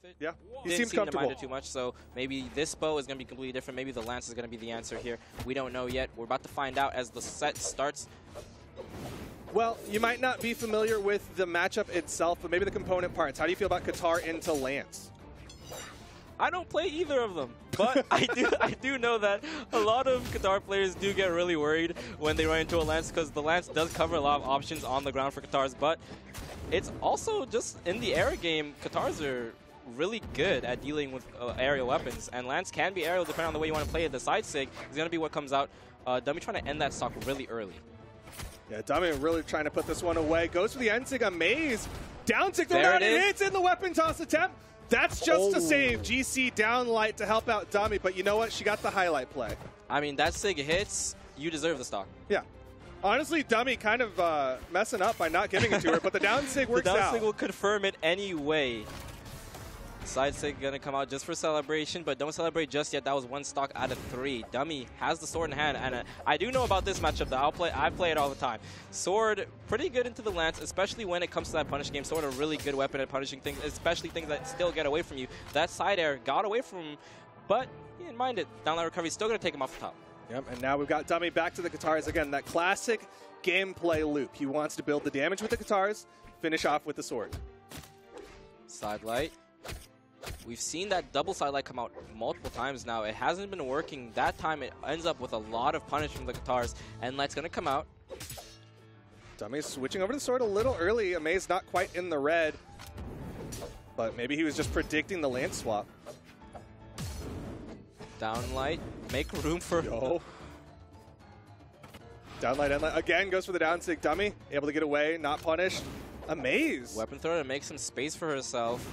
it. Yeah, he Didn't seems seem comfortable. to mind it too much, so maybe this bow is going to be completely different. Maybe the lance is going to be the answer here. We don't know yet. We're about to find out as the set starts. Well, you might not be familiar with the matchup itself, but maybe the component parts. How do you feel about Qatar into Lance? I don't play either of them, but I do know that a lot of Qatar players do get really worried when they run into a Lance, because the Lance does cover a lot of options on the ground for Qatars, but it's also just in the air game, Qatars are really good at dealing with aerial weapons, and Lance can be aerial depending on the way you want to play it. The side sig is going to be what comes out. Dummy trying to end that stock really early. Yeah, Dummy really trying to put this one away. Goes for the end sig, Amayze. Down sig, throw There down, it it is. hits in the weapon toss attempt. That's just to save GC down light to help out Dummy, but you know what? She got the highlight play. I mean, that sig hits, you deserve the stock. Yeah. Honestly, Dummy kind of messing up by not giving it to her, but the down sig works out. The down sig will confirm it anyway. Side sig gonna come out just for celebration, but don't celebrate just yet. That was one stock out of 3. Dummy has the sword in hand, and I do know about this matchup that I play it all the time. Sword, pretty good into the lance, especially when it comes to that punish game. Sword, a really good weapon at punishing things, especially things that still get away from you. That side air got away from him, but he didn't mind it. Downlight recovery still gonna take him off the top. Yep, and now we've got Dummy back to the Qatars again. That classic gameplay loop. He wants to build the damage with the Qatars, finish off with the sword. Side light. We've seen that double side light come out multiple times now. It hasn't been working. That time it ends up with a lot of punish from the Qatars, and light's going to come out. Dummy's switching over to the sword a little early. Amayze not quite in the red, but maybe he was just predicting the lance swap. Down light, make room for... Yo. Down light, end light. Again, goes for the down sig. Dummy, able to get away, not punished. Amayze. Weapon throw to make some space for herself.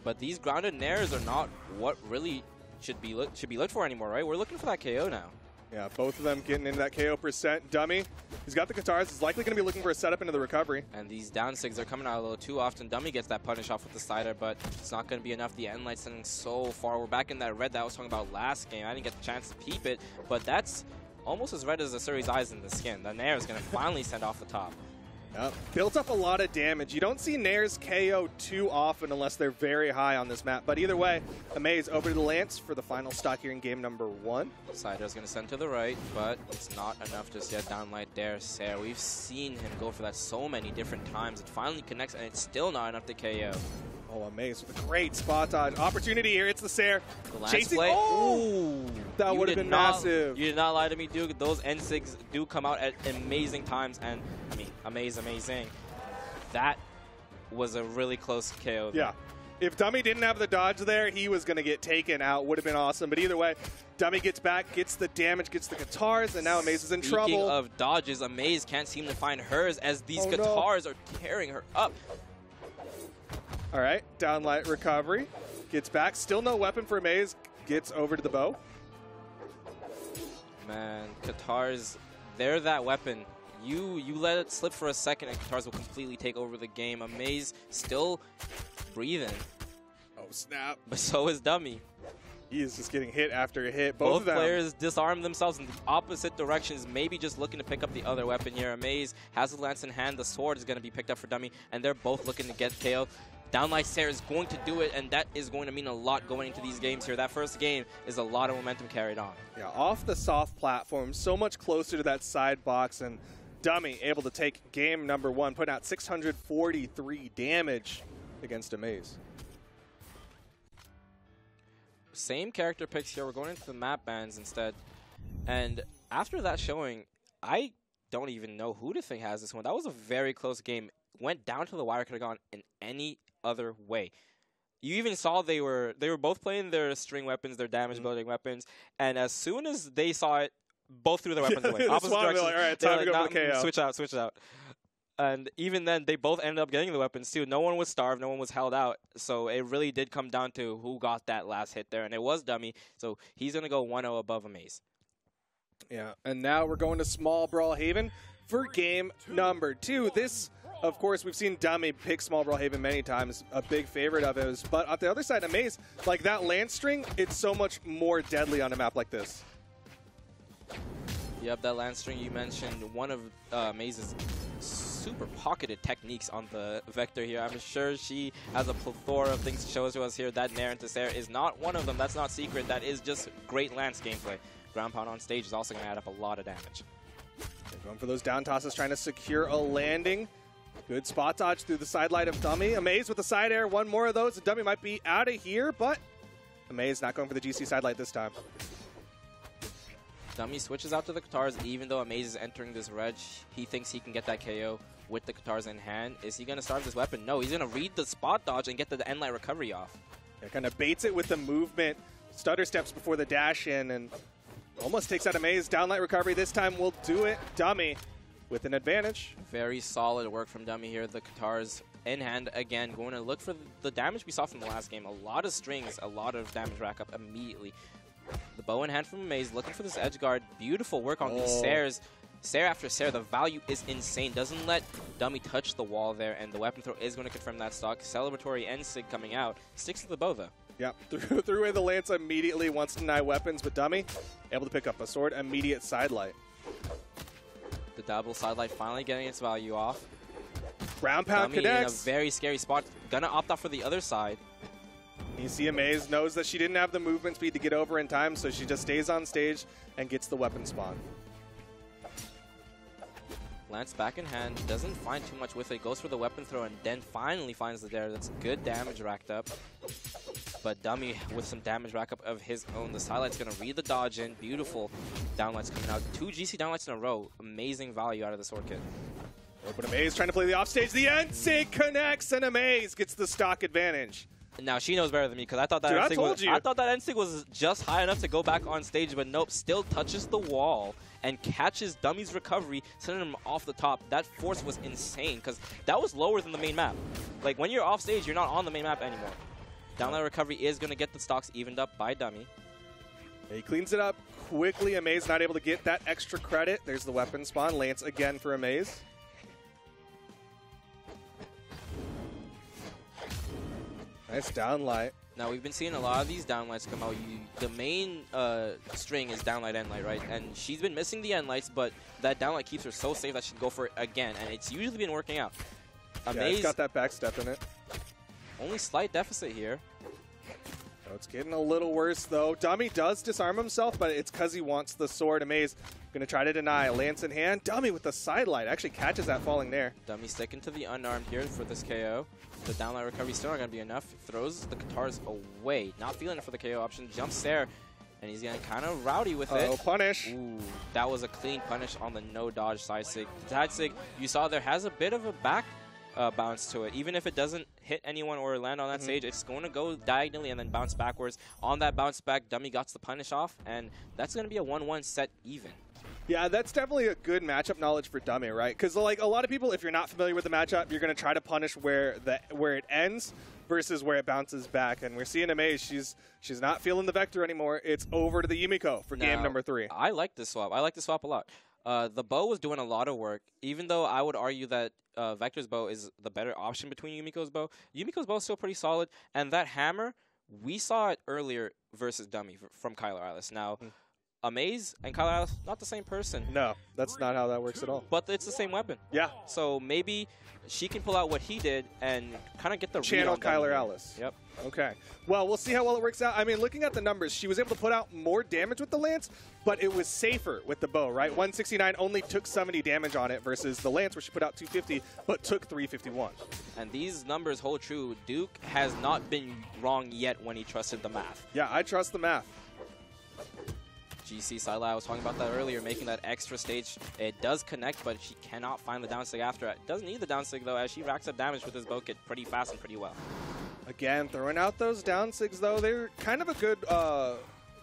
But these grounded nairs are not what really should be looked for anymore, right? We're looking for that KO now. Yeah, both of them getting into that KO percent. Dummy, he's got the Qatars. He's likely going to be looking for a setup into the recovery. And these down sigs are coming out a little too often. Dummy gets that punish off with the sider, but it's not going to be enough. The end light's sending so far. We're back in that red that I was talking about last game. I didn't get the chance to peep it, but that's almost as red as the Suri's eyes in the skin. The nair is going to finally send off the top. Yep. Built up a lot of damage. You don't see Nairs KO too often unless they're very high on this map. But either way, Amayze over to the Lance for the final stock here in game number 1. Sider's going to send to the right, but it's not enough just yet. Downlight there, Sarah. We've seen him go for that so many different times. It finally connects, and it's still not enough to KO. Oh, Amayze with a great spot dodge. Opportunity here. It's the Sarah. Chasing. Play. Oh! That would have been massive. You did not lie to me, Duke. Those N6s do come out at amazing times, and I mean, amazing. That was a really close KO. Yeah. If Dummy didn't have the dodge there, he was going to get taken out. Would have been awesome. But either way, Dummy gets back, gets the damage, gets the Qatars, and now Amayze is in trouble. Speaking of dodges, Amayze can't seem to find hers as these Qatars are tearing her up. All right, downlight recovery. Gets back. Still no weapon for Amayze. Gets over to the bow. Man, Qatars, they're that weapon. You let it slip for a second and Qatars will completely take over the game. Amayze still breathing. Oh, snap. But so is Dummy. He is just getting hit after hit. Both players disarm themselves in the opposite directions, maybe just looking to pick up the other weapon here. Amayze has the lance in hand. The sword is going to be picked up for Dummy, and they're both looking to get KO. Downlight Sarah is going to do it, and that is going to mean a lot going into these games here. That first game is a lot of momentum carried on. Yeah, off the soft platform, so much closer to that side box, and Dummy able to take game number 1, putting out 643 damage against Amayze. Same character picks here. We're going into the map bans instead. And after that showing, I don't even know who to think has this one. That was a very close game. Went down to the wire. Could have gone in any other way. You even saw they were both playing their string weapons, their damage building weapons, and as soon as they saw it, both threw their weapons away. Opposite directions. Like, all right, time to go for the KO. Switch out. And even then, they both ended up getting the weapons too. No one was starved, no one was held out. So it really did come down to who got that last hit there, and it was Dummy. So he's gonna go 1-0 above Amayze. Yeah, and now we're going to Small Brawlhalla for game number 2. This, of course, we've seen Dummy pick Small Brawlhalla many times, a big favorite of his. But on the other side, Amayze, like that lance string, it's so much more deadly on a map like this. Yep, that lance string you mentioned, one of Amaze's super pocketed techniques on the Vector here. I'm sure she has a plethora of things to show to us here. That Nair into Sarah is not one of them. That's not secret. That is just great Lance gameplay. Ground pound on stage is also going to add up a lot of damage. They're going for those down tosses, trying to secure a landing. Good spot dodge through the side light of Dummy. Amayze with the side air. One more of those. And Dummy might be out of here, but Amayze not going for the GC side light this time. Dummy switches out to the Katars, even though Amayze is entering this reg. He thinks he can get that KO with the Katars in hand. Is he going to start this weapon? No, he's going to read the spot dodge and get the end light recovery off. Yeah, kind of baits it with the movement. Stutter steps before the dash in and almost takes out Amayze. Downlight recovery this time will do it. Dummy with an advantage. Very solid work from Dummy here. The Katars in hand again, going to look for the damage we saw from the last game. A lot of strings, a lot of damage rack up immediately. The bow in hand from Amayze, looking for this edge guard. Beautiful work on these Sairs. Sair after Sair, the value is insane. Doesn't let Dummy touch the wall there, and the weapon throw is going to confirm that stock. Celebratory and Sig coming out. Sticks to the bow, though. Yeah, threw away the lance immediately, wants to deny weapons, but Dummy able to pick up a sword. Immediate sidelight. The double sidelight finally getting its value off. Ground pound Dummy connects. in a very scary spot. Gonna opt out for the other side. You see Amayze knows that she didn't have the movement speed to get over in time, so she just stays on stage and gets the weapon spawn. Lance back in hand, doesn't find too much with it, goes for the weapon throw and then finally finds the dare. That's good damage racked up. But Dummy with some damage rack up of his own. The sidelight's going to read the dodge in. Beautiful downlights coming out. 2 GC downlights in a row. Amazing value out of the sword kit. But Amayze trying to play the offstage. The end sig connects and Amayze gets the stock advantage. Now she knows better than me because I thought that I thought that end sig was just high enough to go back on stage, but nope, still touches the wall and catches Dummy's recovery, sending him off the top. That force was insane because that was lower than the main map. Like when you're off stage, you're not on the main map anymore. Downlight recovery is going to get the stocks evened up by Dummy. He cleans it up quickly. Amayze not able to get that extra credit. There's the weapon spawn. Lance again for Amayze. Nice downlight. Now, we've been seeing a lot of these downlights come out. The main string is downlight endlight, right? And she's been missing the endlights, but that downlight keeps her so safe that she'd go for it again. And it's usually been working out. Amayze, yeah, it's got that backstep in it. Only slight deficit here. Oh, it's getting a little worse, though. Dummy does disarm himself, but it's because he wants the sword. Amayze going to try to deny. Lance in hand. Dummy with the sidelight. Actually catches that falling there. Dummy sticking to the unarmed here for this KO. The downlight recovery still not going to be enough. Throws the Katars away. Not feeling it for the KO option. Jumps there, and he's getting kind of rowdy with it. Oh, punish. Ooh, that was a clean punish on the no dodge side sig. Side sig, you saw there has a bit of a back bounce to it. Even if it doesn't hit anyone or land on that stage, it's going to go diagonally and then bounce backwards. On that bounce back, Dummy got the punish off, and that's going to be a 1-1 set even. Yeah, that's definitely a good matchup knowledge for Dummy, right? Because like a lot of people, if you're not familiar with the matchup, you're going to try to punish where it ends versus where it bounces back. And we're seeing Amayze, she's not feeling the Vector anymore. It's over to the Yumiko for game number 3. I like this swap. I like this swap a lot. The bow was doing a lot of work, even though I would argue that Vector's bow is the better option between Yumiko's bow. Yumiko's bow is still pretty solid, and that hammer, we saw it earlier versus Dummy from Kyler Alice. Now, Amayze and Kyler Alice, not the same person. No, that's not how that works at all. But it's the same weapon. Yeah. So maybe she can pull out what he did and kind of get the channel read on Kyler Alice. Yep. Okay. Well, we'll see how well it works out. I mean, looking at the numbers, she was able to put out more damage with the lance, but it was safer with the bow, right? 169 only took 70 damage on it versus the lance, where she put out 250, but took 351. And these numbers hold true. Duke has not been wrong yet when he trusted the math. Yeah, I trust the math. GC sidelight, I was talking about that earlier, making that extra stage. It does connect, but she cannot find the down sig after it. Doesn't need the down sig, though, as she racks up damage with this bow kit pretty fast and pretty well. Again, throwing out those down sigs, though, they're kind of a good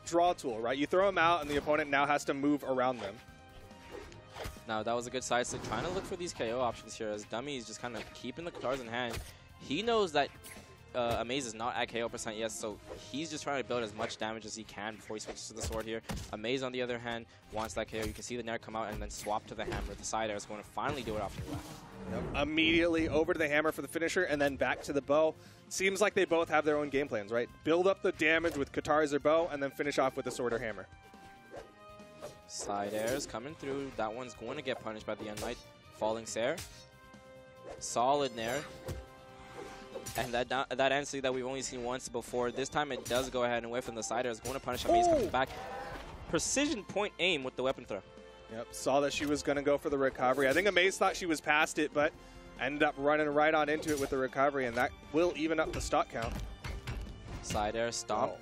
draw tool, right? You throw them out, and the opponent now has to move around them. Now, that was a good side sig. Trying to look for these KO options here, as Dummy is just kind of keeping the Katars in hand. He knows that Amayze is not at KO % yet, so he's just trying to build as much damage as he can before he switches to the sword here. Amayze, on the other hand, wants that KO. You can see the Nair come out and then swap to the hammer. The side air is going to finally do it off to the left. Yep. Immediately over to the hammer for the finisher, and then back to the bow. Seems like they both have their own game plans, right? Build up the damage with Katars or bow, and then finish off with the sword or hammer. Side airs coming through. That one's going to get punished by the Unlight. Falling Sair. Solid Nair. And that NC that we've only seen once before, this time it does go ahead and whiff, and the side air is going to punish Amayze coming back. Precision point aim with the weapon throw. Yep, saw that she was going to go for the recovery. I think Amayze thought she was past it, but ended up running right on into it with the recovery, and that will even up the stock count. Side air, stomp.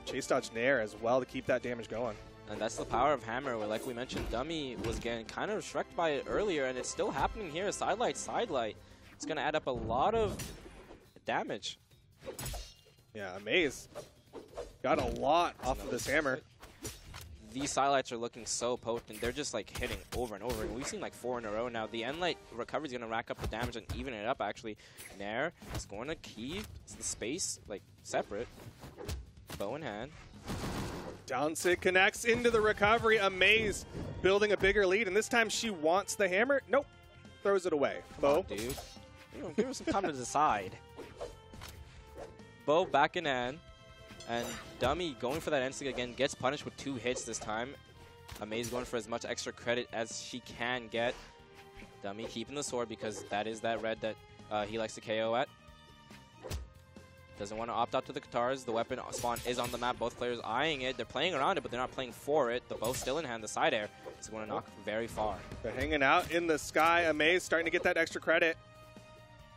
Chase dodge Nair as well to keep that damage going. And that's the power of Hammer, where, like we mentioned, Dummy was getting kind of shreked by it earlier, and it's still happening here. Sidelight, sidelight. It's going to add up a lot of damage. Yeah, Amayze got a lot off of this hammer. These sidelights are looking so potent. They're just like hitting over and over. And we've seen like 4 in a row now. The end light recovery is going to rack up the damage and even it up, actually. Nair is going to keep the space like separate. Bow in hand. Down sig connects into the recovery. Amayze building a bigger lead. And this time she wants the hammer. Nope. Throws it away. Bo. Dude. You know, give her some time to decide. Bo back in hand. And Dummy going for that instinct again, gets punished with 2 hits this time. Amayze going for as much extra credit as she can get. Dummy keeping the sword because that is that red that he likes to KO at. Doesn't want to opt out to the Katars. The weapon spawn is on the map. Both players eyeing it. They're playing around it, but they're not playing for it. The bow still in hand. The side air is going to knock very far. They're hanging out in the sky. Amayze starting to get that extra credit.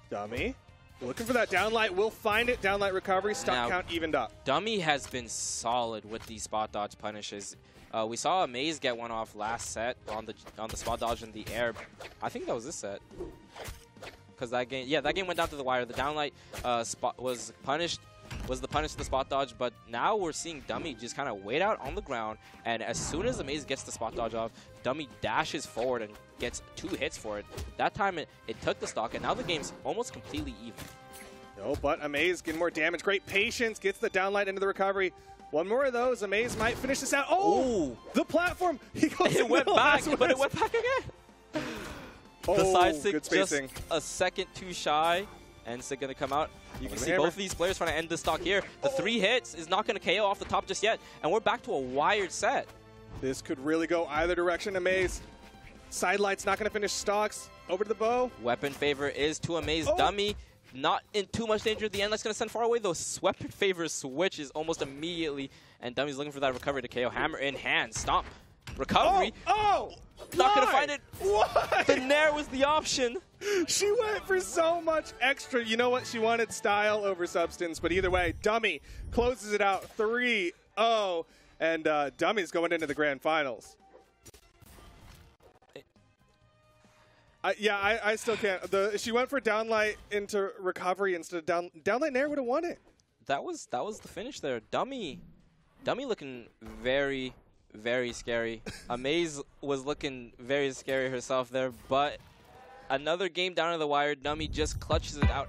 Dummy looking for that downlight. Will find it. Downlight recovery. Stock count evened up. Dummy has been solid with these spot dodge punishes. We saw Amayze get one off last set on the spot dodge in the air. I think that was this set. Because that game, yeah, that game went down to the wire. The downlight spot was the punish to the spot dodge, but now we're seeing Dummy just kind of wait out on the ground, and as soon as Amayze gets the spot dodge off, Dummy dashes forward and gets 2 hits for it. That time it took the stock, and now the game's almost completely even. No, but Amayze getting more damage. Great patience, gets the downlight into the recovery. One more of those, Amayze might finish this out. Oh, the platform! He goes it went back, but it went back again. The side stick just a second too shy. NSIG going to come out. You can see both of these players trying to end the stock here. The 3 hits is not going to KO off the top just yet. And we're back to a wired set. This could really go either direction. Amayze. Sidelight's not going to finish stocks. Over to the bow. Weapon favor is to Amayze. Dummy not in too much danger at the end. That's going to send far away. The weapon favor switches almost immediately. And Dummy's looking for that recovery to KO. Hammer in hand. Stomp. Recovery. Not going to find it. Why? The Nair was the option. She went for so much extra. You know what? She wanted style over substance. But either way, Dummy closes it out 3-0. And Dummy's going into the grand finals. I still can't. She went for downlight into recovery instead of downlight Nair would have won it. That was the finish there. Dummy looking very, very scary. Amayze was looking very scary herself there, but another game down to the wire. Dummy just clutches it out.